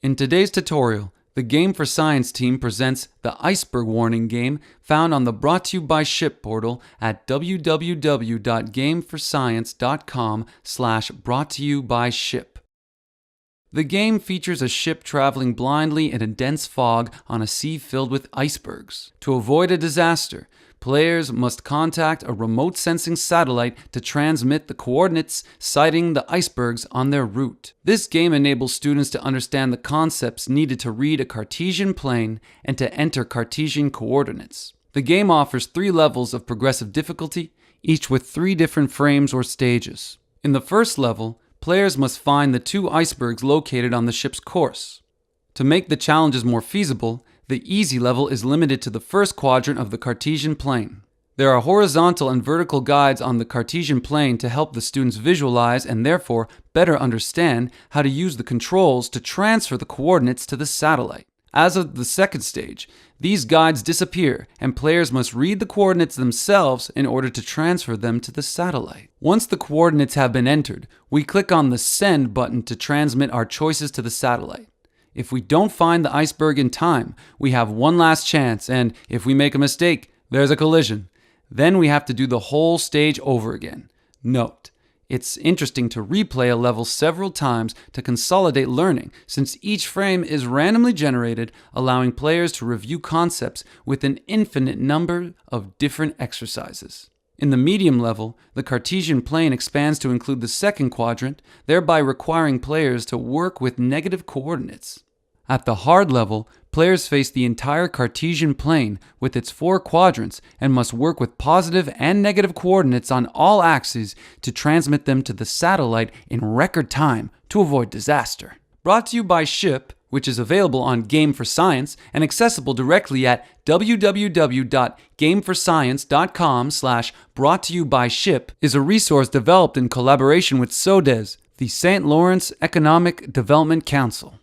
In today's tutorial, the Game for Science team presents the Iceberg Warning game found on the Brought to You by Ship portal at www.gameforscience.com/brought-to-you-by-ship. The game features a ship traveling blindly in a dense fog on a sea filled with icebergs. To avoid a disaster, players must contact a remote sensing satellite to transmit the coordinates citing the icebergs on their route. This game enables students to understand the concepts needed to read a Cartesian plane and to enter Cartesian coordinates. The game offers 3 levels of progressive difficulty, each with 3 different frames or stages. In the first level, players must find the 2 icebergs located on the ship's course. To make the challenges more feasible, the easy level is limited to the first quadrant of the Cartesian plane. There are horizontal and vertical guides on the Cartesian plane to help the students visualize and therefore better understand how to use the controls to transfer the coordinates to the satellite. As of the second stage, these guides disappear and players must read the coordinates themselves in order to transfer them to the satellite. Once the coordinates have been entered, we click on the Send button to transmit our choices to the satellite. If we don't find the iceberg in time, we have one last chance, and if we make a mistake, there's a collision. Then we have to do the whole stage over again. Note: it's interesting to replay a level several times to consolidate learning, since each frame is randomly generated, allowing players to review concepts with an infinite number of different exercises. In the medium level, the Cartesian plane expands to include the second quadrant, thereby requiring players to work with negative coordinates. At the hard level, players face the entire Cartesian plane with its 4 quadrants and must work with positive and negative coordinates on all axes to transmit them to the satellite in record time to avoid disaster. Brought to you by Ship, which is available on Game for Science and accessible directly at www.gameforscience.com/brought-to-you-by-ship, is a resource developed in collaboration with SODES, the St. Lawrence Economic Development Council.